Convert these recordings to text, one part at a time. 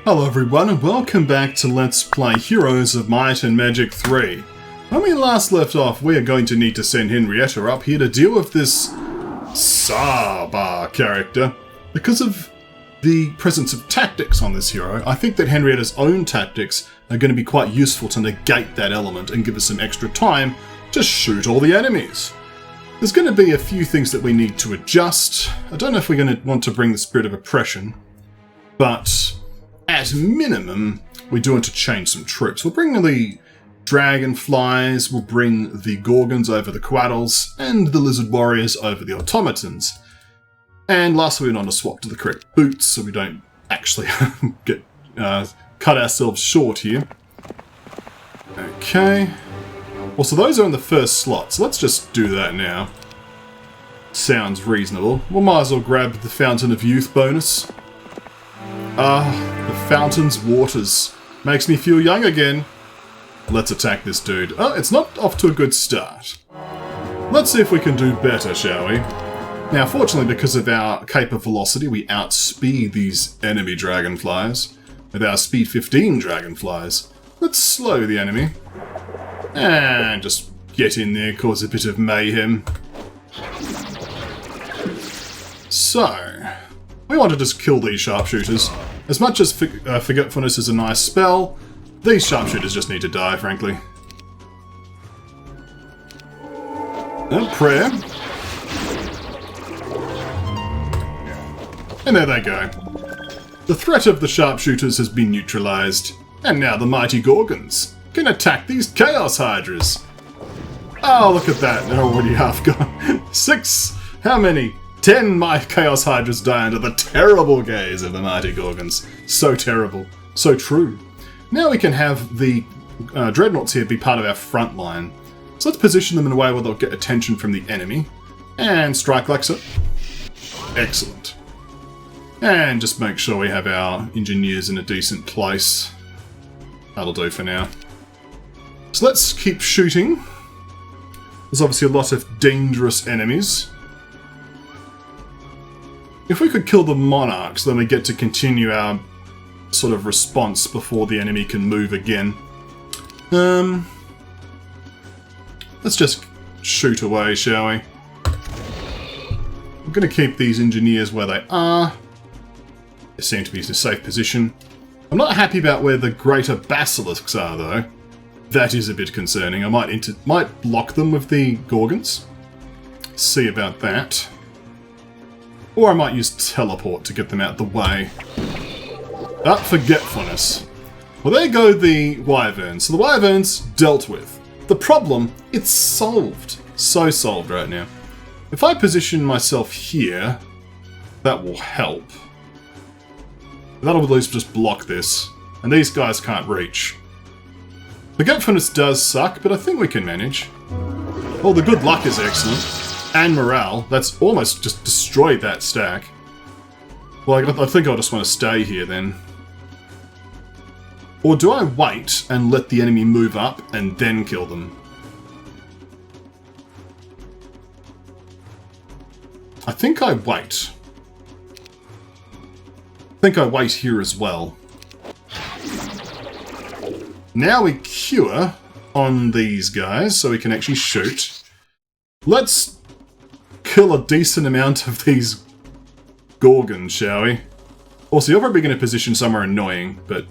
Hello everyone and welcome back to Let's Play Heroes of Might and Magic 3. When we last left off, we are going to need to send Henrietta up here to deal with this Shaabar character. Because of the presence of tactics on this hero, I think that Henrietta's own tactics are going to be quite useful to negate that element and give us some extra time to shoot all the enemies. There's going to be a few things that we need to adjust. I don't know if we're going to want to bring the Spirit of Oppression, but at minimum, we do want to change some troops. We'll bring the dragonflies, we'll bring the gorgons over the quaddles, and the lizard warriors over the automatons. And lastly, we want to swap to the correct boots so we don't actually get cut ourselves short here. Okay. Well, so those are in the first slot, so let's just do that now. Sounds reasonable. We might as well grab the Fountain of Youth bonus. The fountain's waters. Makes me feel young again. Let's attack this dude. Oh, it's not off to a good start. Let's see if we can do better, shall we? Now, fortunately, because of our cape of velocity, we outspeed these enemy dragonflies. With our speed 15 dragonflies. Let's slow the enemy. And just get in there, cause a bit of mayhem. So, we want to just kill these sharpshooters. As much as Forgetfulness is a nice spell, these sharpshooters just need to die, frankly. And prayer. And there they go. The threat of the sharpshooters has been neutralized, and now the mighty gorgons can attack these chaos hydras. Oh, look at that, they're already half gone. 6, how many? 10 my Chaos Hydras die under the terrible gaze of the mighty Gorgons. So terrible. So true. Now we can have the Dreadnoughts here be part of our front line. So let's position them in a way where they'll get attention from the enemy. And strike like so. Excellent. And just make sure we have our engineers in a decent place. That'll do for now. So let's keep shooting. There's obviously a lot of dangerous enemies. If we could kill the monarchs, then we get to continue our sort of response before the enemy can move again. Let's just shoot away, shall we? I'm going to keep these engineers where they are. They seem to be in a safe position. I'm not happy about where the greater basilisks are, though. That is a bit concerning. I might block them with the gorgons. See about that. Or I might use teleport to get them out the way. Forgetfulness. Well, there go the wyverns. So the wyverns dealt with. The problem, it's solved. So solved right now. If I position myself here, that will help. That'll at least just block this. And these guys can't reach. Forgetfulness does suck, but I think we can manage. Oh, the good luck is excellent. And morale. That's almost just destroyed that stack. Well, I think I'll just want to stay here then. Or do I wait and let the enemy move up and then kill them? I think I wait. I think I wait here as well. Now we cure on these guys so we can actually shoot. Let's kill a decent amount of these gorgons, shall we? Also, you're probably going to position somewhere annoying, but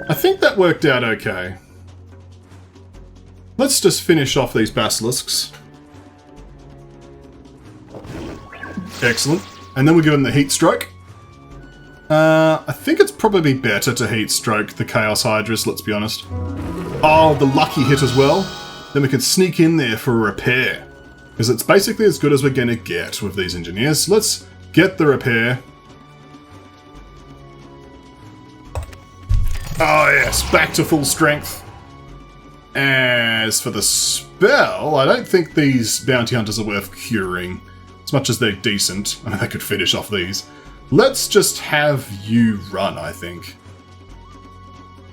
I think that worked out okay. Let's just finish off these basilisks. Excellent. And then we'll give them the heat stroke. I think it's probably better to heat stroke the Chaos Hydras, let's be honest. Oh, the lucky hit as well. Then we can sneak in there for a repair. Because it's basically as good as we're going to get with these engineers. Let's get the repair. Oh yes, back to full strength. As for the spell, I don't think these bounty hunters are worth curing. As much as they're decent. I mean, they could finish off these. Let's just have you run, I think.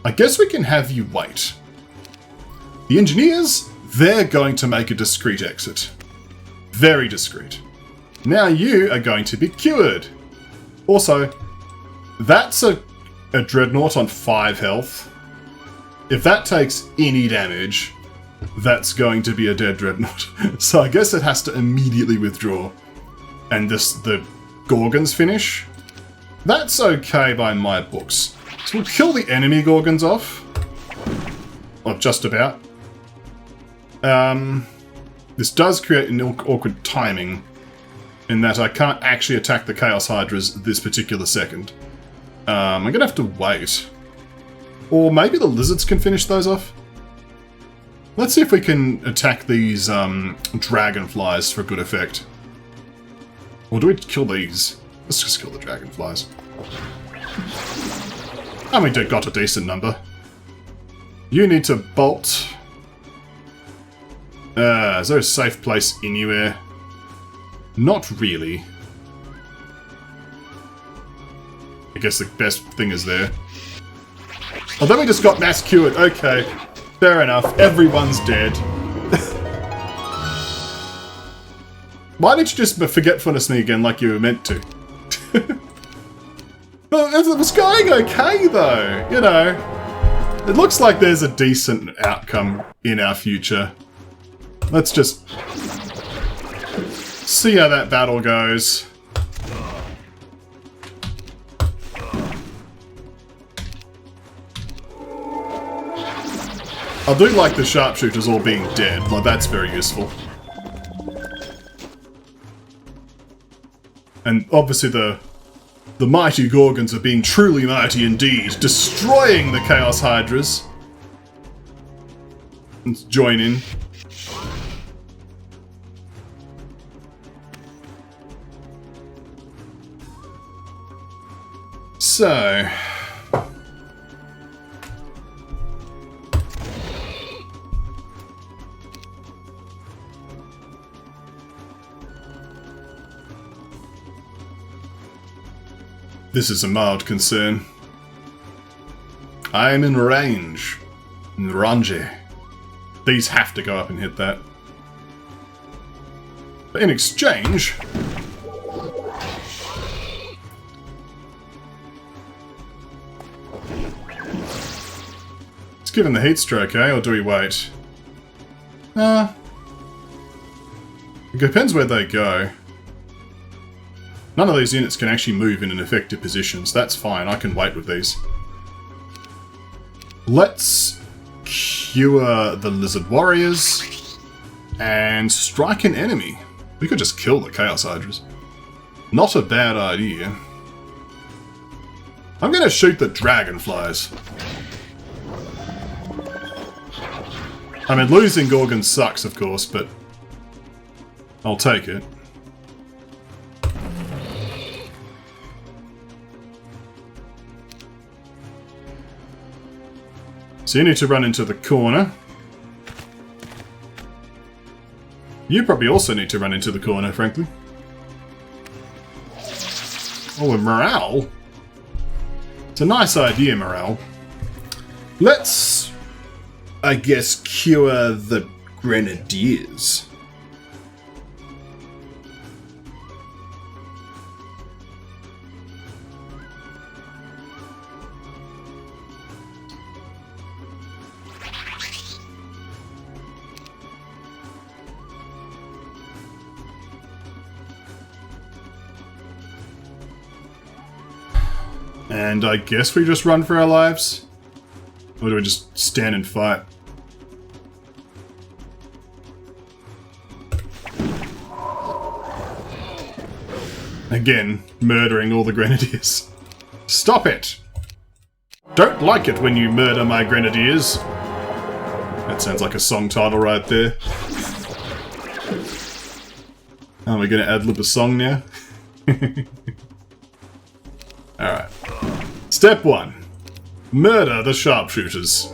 I guess we can have you wait. The engineers, they're going to make a discreet exit. Very discreet. Now you are going to be cured. Also, that's a dreadnought on 5 health. If that takes any damage, that's going to be a dead dreadnought. So I guess it has to immediately withdraw. And the Gorgons finish. That's okay by my books. So we'll kill the enemy Gorgons off. Or just about. This does create an awkward timing in that I can't actually attack the Chaos Hydras this particular second. I'm going to have to wait. Or maybe the lizards can finish those off. Let's see if we can attack these dragonflies for good effect. Or do we kill these? Let's just kill the dragonflies. And we got a decent number. You need to bolt. Is there a safe place anywhere? Not really. I guess the best thing is there. Oh, then we just got mass cured. Okay, fair enough. Everyone's dead. Why didn't you just forgetfulness me again like you were meant to? Well, it was going okay, though. You know, it looks like there's a decent outcome in our future. Let's just see how that battle goes. I do like the sharpshooters all being dead. Like, that's very useful. And obviously the mighty Gorgons are being truly mighty indeed, destroying the Chaos Hydras. Let's join in. So... this is a mild concern. I am in range. Range. These have to go up and hit that. But in exchange... let's give him the heat stroke, eh? Or do we wait? It depends where they go. None of these units can actually move in an effective position, so that's fine. I can wait with these. Let's cure the Lizard Warriors and strike an enemy. We could just kill the Chaos Hydras. Not a bad idea. I'm going to shoot the Dragonflies. I mean, losing Gorgon sucks, of course, but I'll take it. So you need to run into the corner. You probably also need to run into the corner, frankly. Oh, a morale? It's a nice idea, morale. Let's, I guess, cure the Grenadiers. And I guess we just run for our lives? Or do we just stand and fight? Again, murdering all the Grenadiers. Stop it! Don't like it when you murder my Grenadiers. That sounds like a song title right there. Are we gonna ad-lib a song now? Alright. Step 1. Murder the sharpshooters.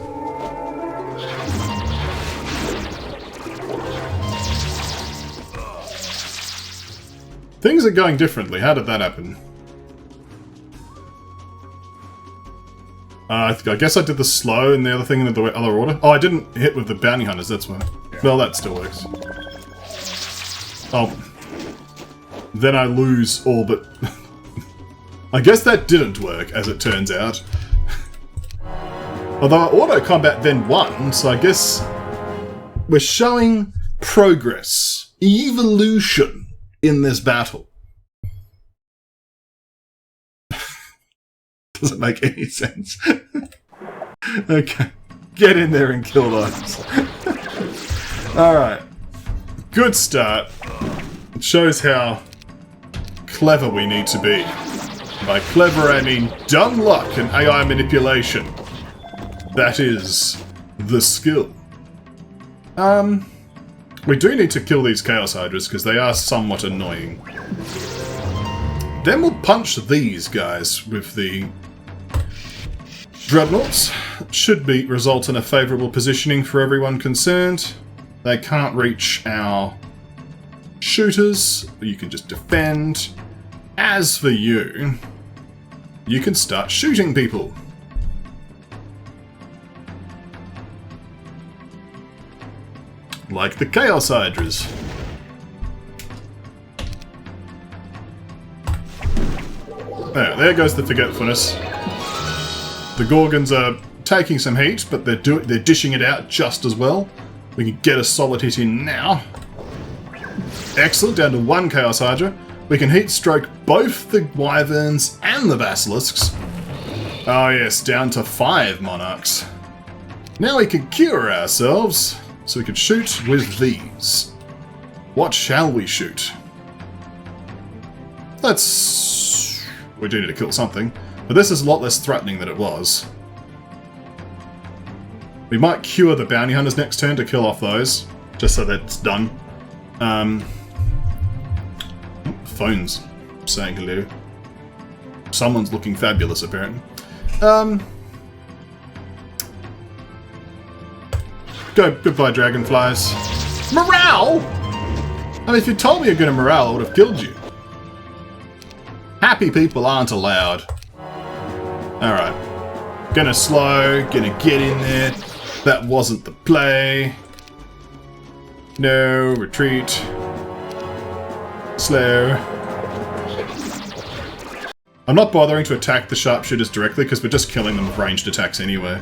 Things are going differently. How did that happen? I guess I did the slow and the other thing in the other order. Oh, I didn't hit with the bounty hunters, that's why. Yeah. Well, that still works. Oh. then I lose all but... I guess that didn't work, as it turns out. Although auto combat then won, so I guess we're showing progress, evolution in this battle. Doesn't make any sense. Okay, get in there and kill those. Alright, good start. It shows how clever we need to be. By clever I mean dumb luck and AI manipulation. That is the skill. We do need to kill these Chaos Hydras because they are somewhat annoying. Then we'll punch these guys with the Dreadnoughts. Should result in a favourable positioning for everyone concerned. They can't reach our shooters. You can just defend. As for you, you can start shooting people. Like the Chaos Hydras. There goes the Forgetfulness. The Gorgons are taking some heat, but they're dishing it out just as well. We can get a solid hit in now. Excellent, down to one Chaos Hydra. We can heat stroke both the Wyverns and the Basilisks. Oh yes, down to 5 Monarchs. Now we can cure ourselves, so we can shoot with these. What shall we shoot? We do need to kill something, but this is a lot less threatening than it was. We might cure the Bounty Hunters next turn to kill off those, just so that's done. Phone's saying hello. Someone's looking fabulous, apparently. Goodbye, dragonflies. Morale? I mean, if you told me you're gonna morale, I would have killed you. Happy people aren't allowed. Alright. Gonna slow, gonna get in there. That wasn't the play. No, retreat. Slow. I'm not bothering to attack the Sharpshooters directly because we're just killing them with ranged attacks anyway.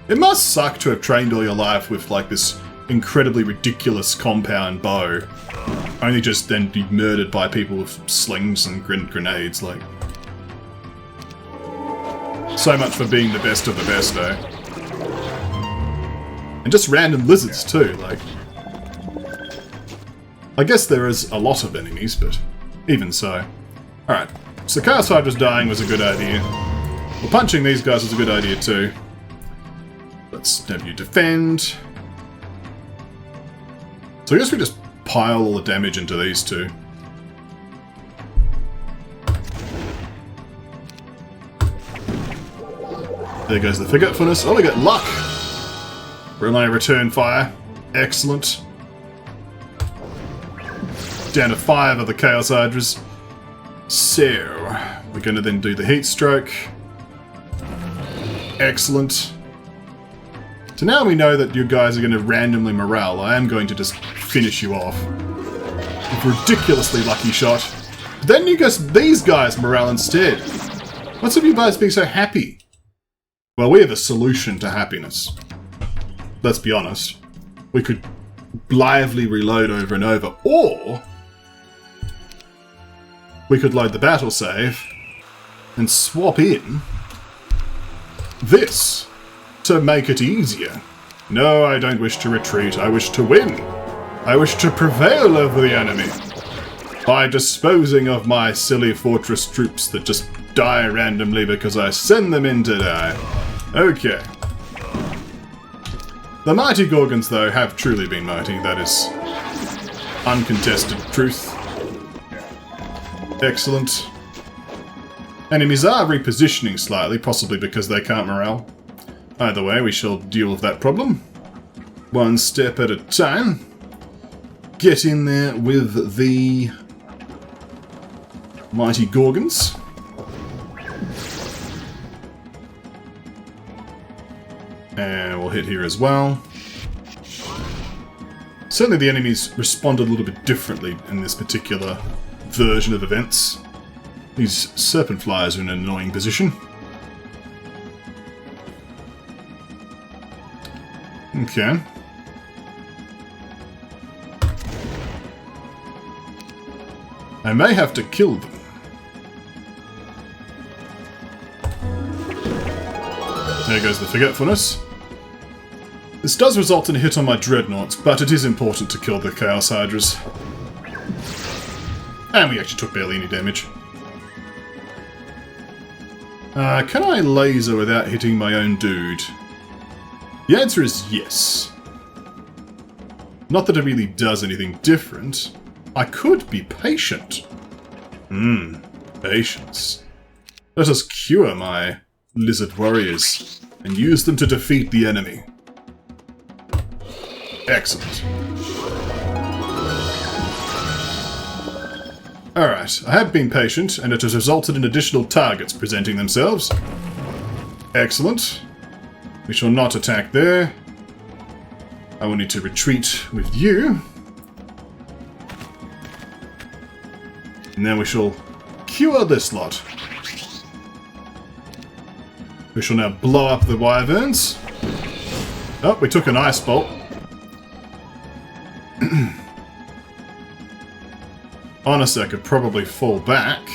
It must suck to have trained all your life with like this incredibly ridiculous compound bow. Only just then be murdered by people with slings and grenades, like. So much for being the best of the best, though. And just random lizards too, like. I guess there is a lot of enemies, but even so. Alright, so Chaos Hydra's dying was a good idea. Well, punching these guys was a good idea too. Let's have you defend. So I guess we just pile all the damage into these two. There goes the Forgetfulness. Oh, we got luck! Relay return fire. Excellent. Down to 5 of the Chaos Hydras. So, we're going to then do the heat stroke. Excellent. So now we know that you guys are going to randomly morale. I am going to just finish you off. With a ridiculously lucky shot. But then you guys, these guys morale instead. What's with you guys being so happy? Well, we have a solution to happiness. Let's be honest. We could blithely reload over and over, or we could load the battle save and swap in this to make it easier. No, I don't wish to retreat. I wish to win. I wish to prevail over the enemy by disposing of my silly fortress troops that just die randomly because I send them in to die. Okay. The mighty Gorgons, though, have truly been mighty. That is uncontested truth. Excellent. Enemies are repositioning slightly, possibly because they can't morale. Either way, we shall deal with that problem. One step at a time. Get in there with the mighty Gorgons. And we'll hit here as well. Certainly the enemies responded a little bit differently in this particular version of events. These serpent flies are in an annoying position. Okay. I may have to kill them. There goes the forgetfulness. This does result in a hit on my dreadnoughts, but it is important to kill the Chaos Hydras. And we actually took barely any damage. Can I laser without hitting my own dude? The answer is yes. Not that it really does anything different. I could be patient. Patience. Let us cure my lizard warriors and use them to defeat the enemy. Excellent. Alright, I have been patient, and it has resulted in additional targets presenting themselves. Excellent. We shall not attack there. I will need to retreat with you. And then we shall cure this lot. We shall now blow up the wyverns. Oh, we took an ice bolt. Honestly, I could probably fall back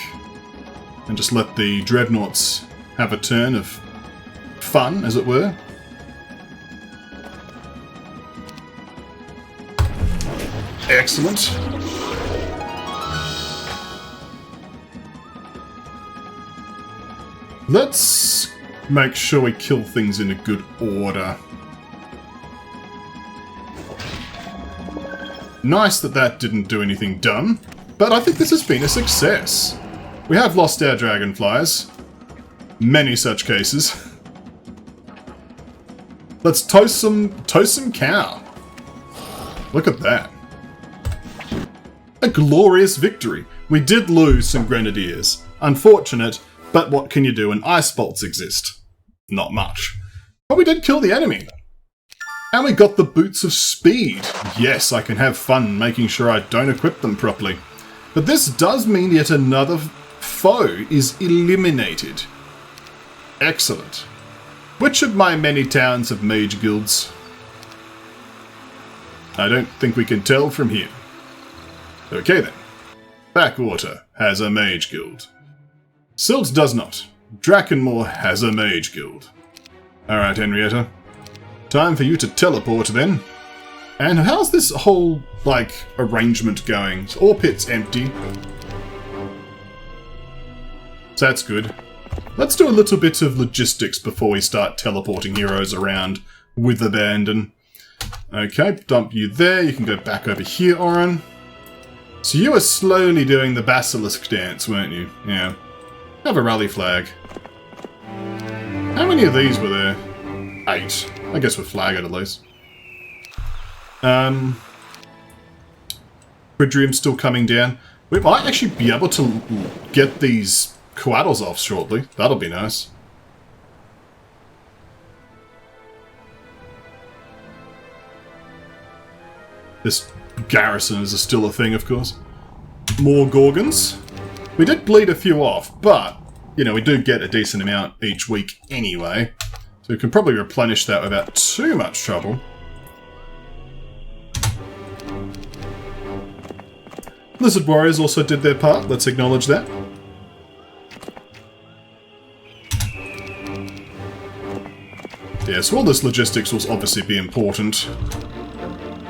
and just let the dreadnoughts have a turn of fun, as it were. Excellent. Let's make sure we kill things in a good order. Nice that that didn't do anything dumb, but I think this has been a success. We have lost our dragonflies. Many such cases. Let's toast some cow. Look at that. A glorious victory. We did lose some grenadiers. Unfortunate, but what can you do when ice bolts exist? Not much. But we did kill the enemy. And we got the boots of speed. Yes, I can have fun making sure I don't equip them properly. But this does mean yet another foe is eliminated. Excellent. Which of my many towns have mage guilds? I don't think we can tell from here. Okay then. Backwater has a mage guild. Silt does not. Drakenmoor has a mage guild. Alright, Henrietta. Time for you to teleport then. And how's this whole, arrangement going? So all pits empty. So that's good. Let's do a little bit of logistics before we start teleporting heroes around with abandon. Okay, dump you there. You can go back over here, Oren. So you were slowly doing the basilisk dance, weren't you? Yeah. Have a rally flag. How many of these were there? 8. I guess we're flagged at least. Quadrium's still coming down. We might actually be able to get these coattles off shortly. That'll be nice. This garrison is still a thing, of course. More Gorgons. We did bleed a few off, but, we do get a decent amount each week anyway. So we can probably replenish that without too much trouble. Lizard Warriors also did their part, let's acknowledge that. Yeah, so all this logistics will obviously be important.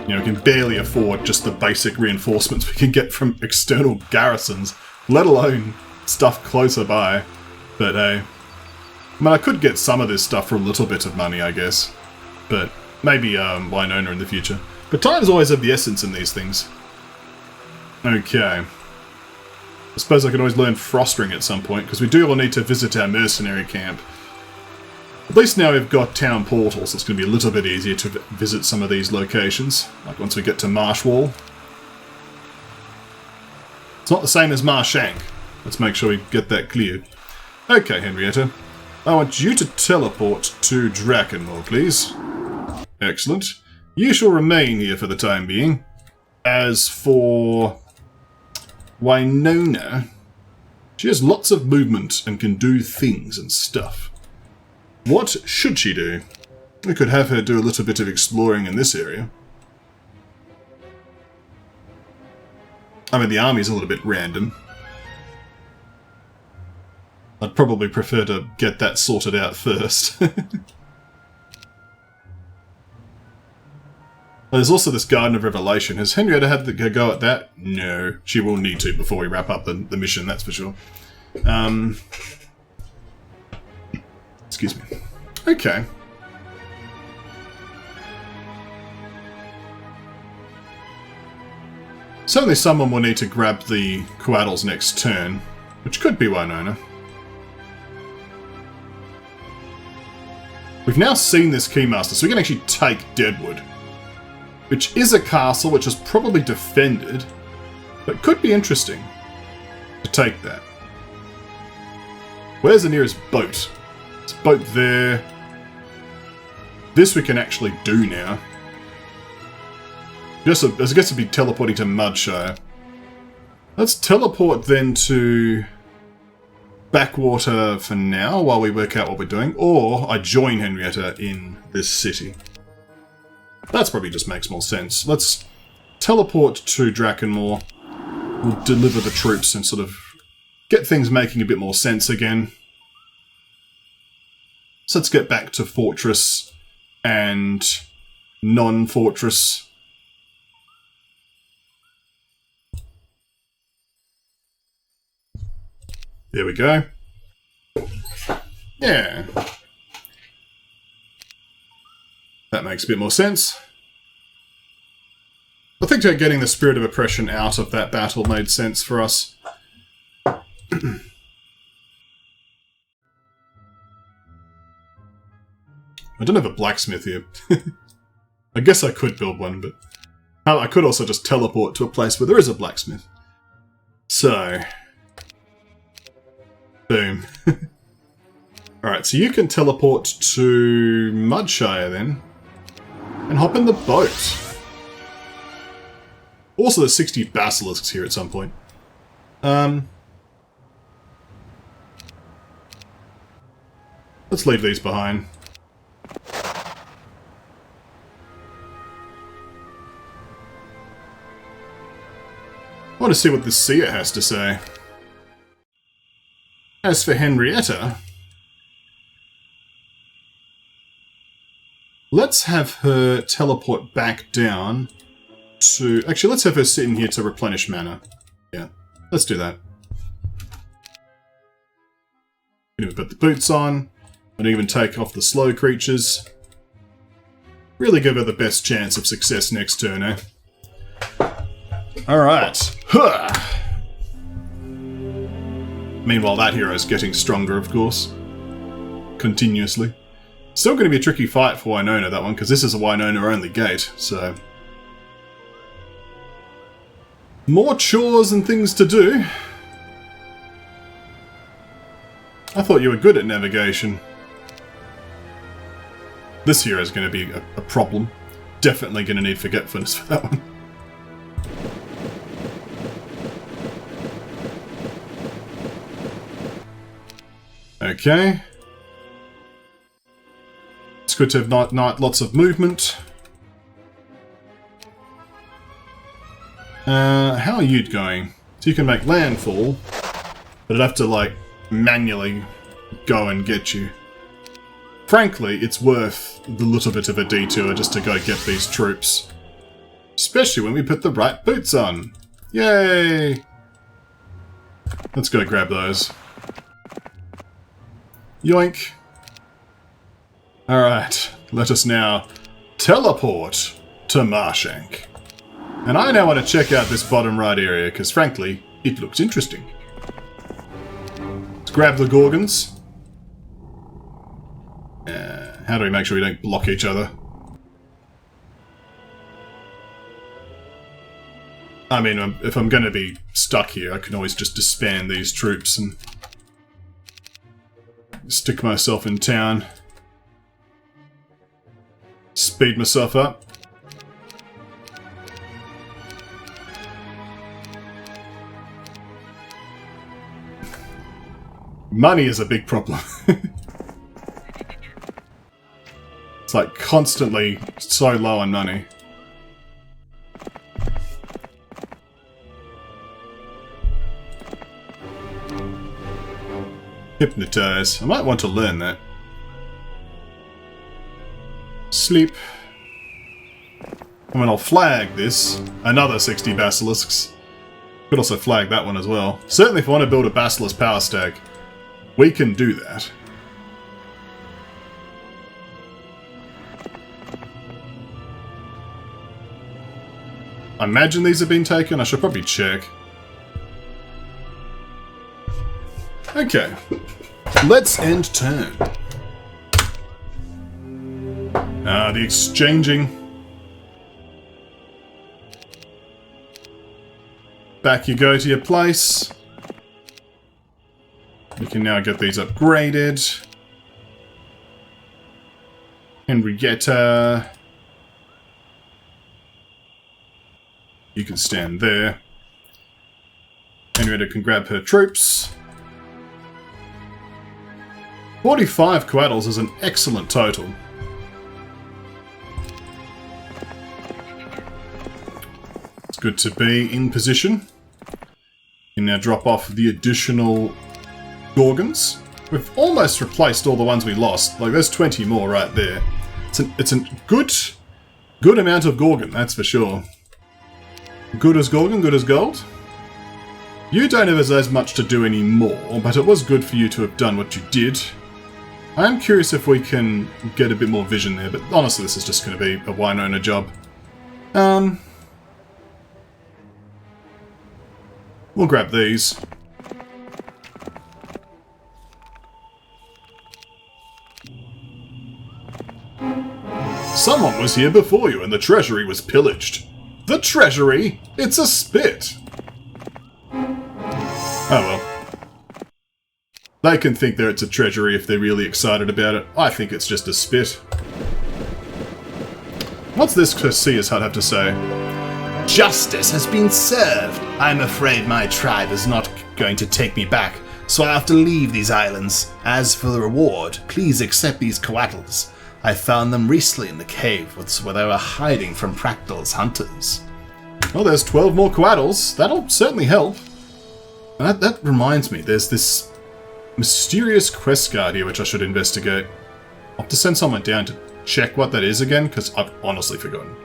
We can barely afford just the basic reinforcements we can get from external garrisons, let alone stuff closer by. But hey, I could get some of this stuff for a little bit of money, I guess. But maybe Winona in the future. But time's always of the essence in these things. Okay. I suppose I could always learn Frostring at some point, because we do all need to visit our mercenary camp. At least now we've got town portals, so it's going to be a little bit easier to visit some of these locations. Like once we get to Marshwall. It's not the same as Marshank. Let's make sure we get that cleared. Okay, Henrietta. I want you to teleport to Drakenmoor, please. Excellent. You shall remain here for the time being. As for Winona. She has lots of movement and can do things and stuff. What should she do? We could have her do a little bit of exploring in this area. I mean, the army's a little bit random. I'd probably prefer to get that sorted out first. There's also this Garden of Revelation. Has Henrietta had a go at that? No. She will need to before we wrap up the mission, that's for sure. Excuse me. Okay. Certainly someone will need to grab the Coatls next turn, which could be Winona. We've now seen this Keymaster, so we can actually take Deadwood. Which is a castle which is probably defended, but could be interesting to take that. Where's the nearest boat? There's a boat there. This we can actually do now. I guess it'd be teleporting to Mudshire. Let's teleport then to Backwater for now while we work out what we're doing, or I join Henrietta in this city. That's probably just makes more sense. Let's teleport to Drakenmoor. We'll deliver the troops and sort of get things making a bit more sense again. So let's get back to Fortress and non-Fortress. There we go. Yeah. That makes a bit more sense. I think that getting the Spirit of Oppression out of that battle made sense for us. I don't have a blacksmith here. I guess I could build one, but I could also just teleport to a place where there is a blacksmith. So, boom. Alright, so you can teleport to Mudshire then. And hop in the boat. Also, there's 60 basilisks here at some point. Let's leave these behind. I want to see what this seer has to say. As for Henrietta, let's have her teleport back down to... Actually, let's have her sit in here to replenish mana. Yeah, let's do that. We can put the boots on, and even take off the slow creatures. Really give her the best chance of success next turn, eh? Alright. Huh. Meanwhile, that hero's getting stronger, of course. Continuously. Still going to be a tricky fight for Winona, that one, because this is a Winona-only gate, so... More chores and things to do. I thought you were good at navigation. This hero is going to be a problem. Definitely going to need forgetfulness for that one. Okay. It's good to have lots of movement. How are you going? So you can make landfall, but I'd have to, like, manually go and get you. Frankly, it's worth the little bit of a detour just to go get these troops. Especially when we put the right boots on. Yay! Let's go grab those. Yoink. Alright, let us now teleport to Marshank. And I now want to check out this bottom right area, because frankly, it looks interesting. Let's grab the Gorgons. How do we make sure we don't block each other? I mean, if I'm going to be stuck here, I can always just disband these troops and stick myself in town. Speed myself up. Money is a big problem. It's like constantly so low on money. Hypnotize. I might want to learn that. Sleep. I mean, I'll flag this. Another 60 basilisks. Could also flag that one as well. Certainly if I want to build a basilisk power stack, we can do that. I imagine these have been taken. I should probably check. Okay. Let's end turn. The exchanging. Back you go to your place. You can now get these upgraded. Henrietta. You can stand there. Henrietta can grab her troops. 45 coatls is an excellent total. It's good to be in position. You can now drop off the additional Gorgons. We've almost replaced all the ones we lost. Like, there's 20 more right there. It's a good amount of Gorgon, that's for sure. Good as Gorgon, good as gold. You don't have as much to do anymore, but it was good for you to have done what you did. I am curious if we can get a bit more vision there, but honestly this is just going to be a Winona job. We'll grab these. Someone was here before you and the treasury was pillaged. The treasury? It's a spit. Oh well. They can think that it's a treasury if they're really excited about it. I think it's just a spit. What's this Casillas Hut have to say? Justice has been served. I'm afraid my tribe is not going to take me back, so I have to leave these islands. As for the reward, please accept these coatls. I found them recently in the cave where they were hiding from Fractal's hunters. Well, there's 12 more coatls. That'll certainly help. That reminds me, there's this mysterious quest card here which I should investigate. I'll have to send someone down to check what that is again, because I've honestly forgotten.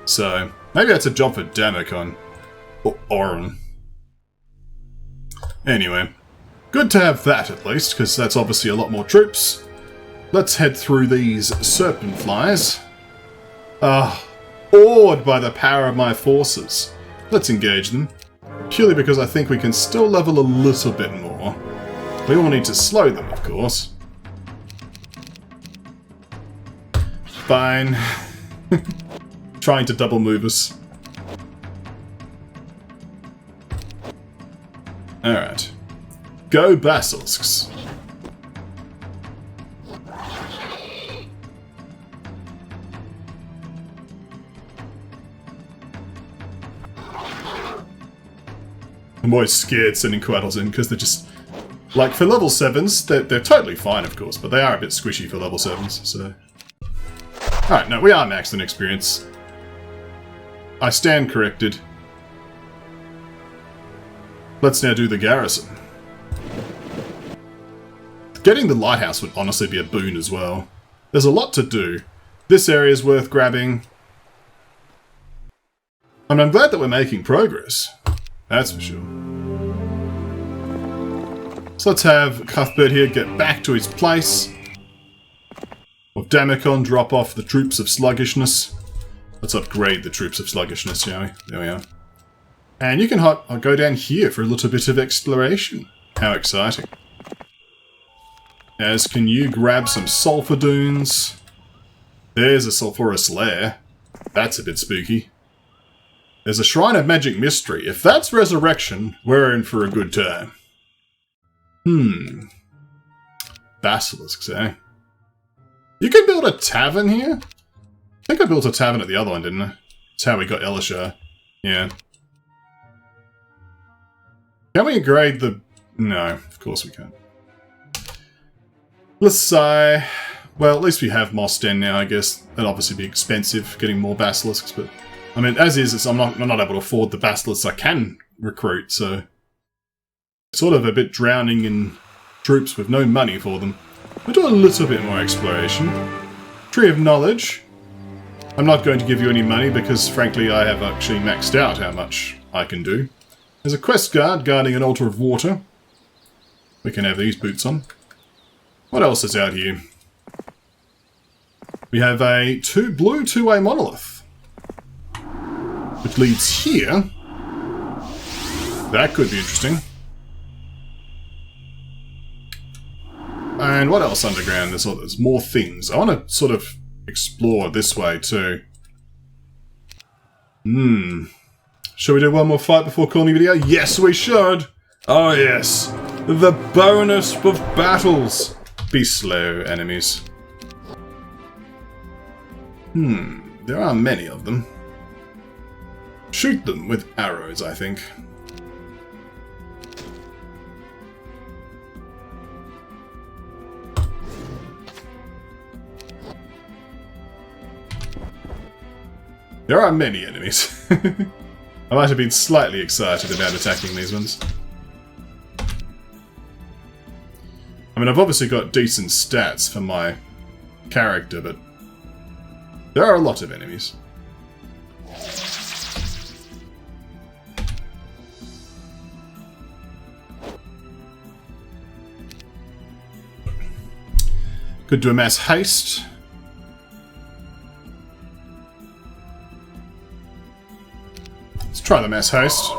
So, maybe that's a job for Damacon. Or Oren. Anyway, good to have that at least, because that's obviously a lot more troops. Let's head through these serpent flies. Awed by the power of my forces. Let's engage them. Purely because I think we can still level a little bit more. We all need to slow them, of course. Fine. Trying to double move us. Alright. Go basilisks. I'm always scared sending coatls in because they're just... Like, for level 7s, they're totally fine, of course, but they are a bit squishy for level 7s, so... Alright, no, we are maxed in experience. I stand corrected. Let's now do the garrison. Getting the lighthouse would honestly be a boon as well. There's a lot to do. This area is worth grabbing. And I'm glad that we're making progress. That's for sure. So let's have Cuthbert here get back to his place. Of Damacon drop off the troops of sluggishness. Let's upgrade the troops of sluggishness, shall we? There we are. And you can go down here for a little bit of exploration. How exciting. As can you grab some sulfur dunes. There's a sulphurous lair. That's a bit spooky. There's a Shrine of Magic Mystery. If that's resurrection, we're in for a good time. Basilisks, eh? You can build a tavern here? I think I built a tavern at the other one, didn't I? That's how we got Elishar. Yeah. Can we upgrade the... No, of course we can't. Let's say... Well, at least we have Moss Den now, I guess. That'd obviously be expensive, getting more Basilisks, but... I mean, as is, I'm not able to afford the Basilisks I can recruit, so... Sort of a bit drowning in troops with no money for them. We'll do a little bit more exploration. Tree of Knowledge. I'm not going to give you any money because, frankly, I have actually maxed out how much I can do. There's a quest guard guarding an altar of water. We can have these boots on. What else is out here? We have a blue two-way monolith, which leads here. That could be interesting. And what else underground? There's more things. I want to sort of explore this way too. Shall we do one more fight before calling video? Yes, we should! Oh yes! The bonus of battles! Be slow, enemies. There are many of them. Shoot them with arrows, I think. There are many enemies. I might have been slightly excited about attacking these ones. I mean, I've obviously got decent stats for my character, but there are a lot of enemies. Could do a mass haste. Let's try the mass haste.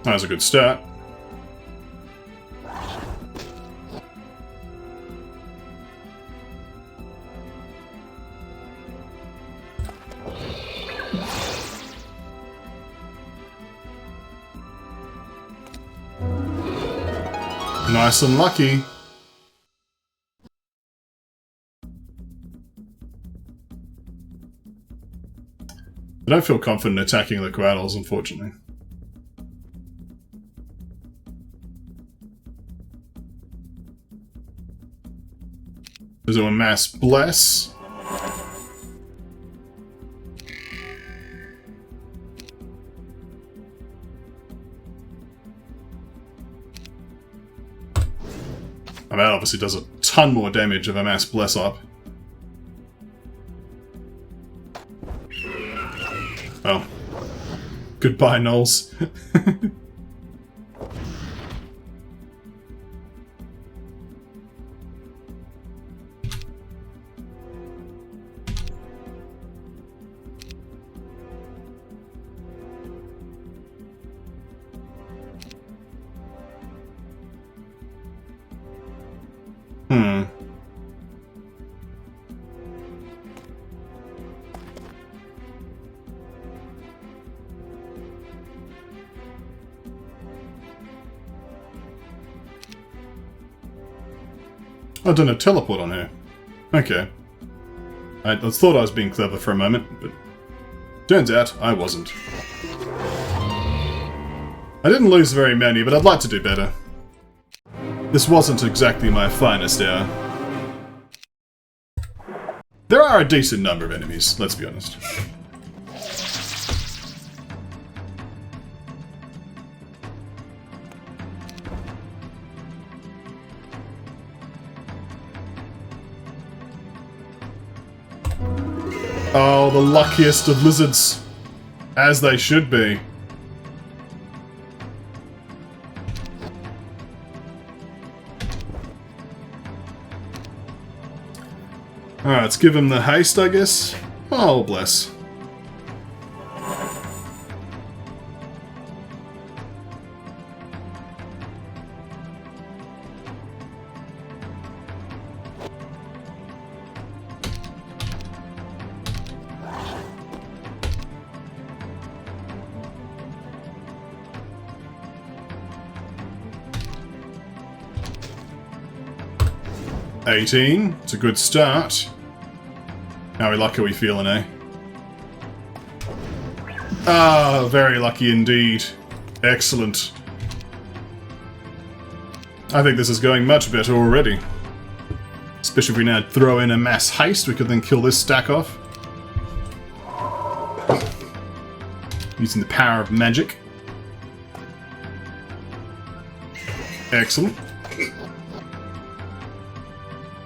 That was a good start. Nice and lucky. I don't feel confident attacking the Coatls, unfortunately. Is it a mass bless? That obviously does a ton more damage of a mass bless up. Oh. Goodbye, Knowles. I've done a teleport on her. Okay. I thought I was being clever for a moment, but turns out I wasn't. I didn't lose very many, but I'd like to do better. This wasn't exactly my finest hour. There are a decent number of enemies, let's be honest. Oh, the luckiest of lizards. As they should be. Alright, let's give him the haste, I guess. Oh, bless. $18. It's a good start. How lucky are we feeling, eh? Ah, very lucky indeed. Excellent. I think this is going much better already. Especially if we now throw in a mass haste, we could then kill this stack off. Using the power of magic. Excellent.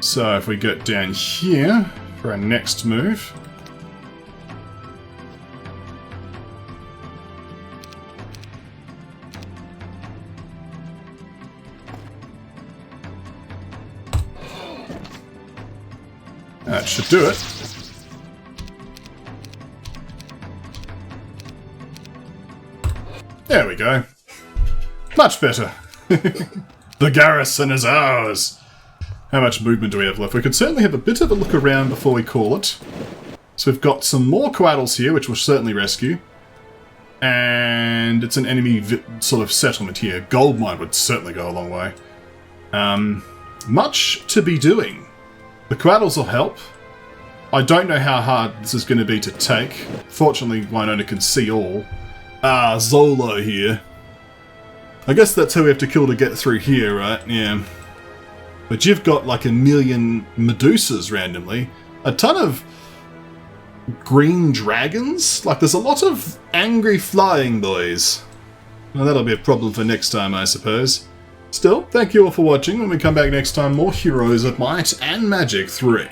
So if we get down here for our next move. That should do it. There we go. Much better. The garrison is ours. How much movement do we have left? We could certainly have a bit of a look around before we call it. So we've got some more coatls here, which we'll certainly rescue. And it's an enemy sort of settlement here. Gold mine would certainly go a long way. Much to be doing. The coatls will help. I don't know how hard this is going to be to take. Fortunately, Winona can see all. Ah, Zolo here. I guess that's who we have to kill to get through here, right? Yeah. But you've got like 1 million Medusas randomly. A ton of green dragons. Like, there's a lot of angry flying boys. Well, that'll be a problem for next time, I suppose. Still, thank you all for watching. When we come back next time, more Heroes of Might and Magic 3.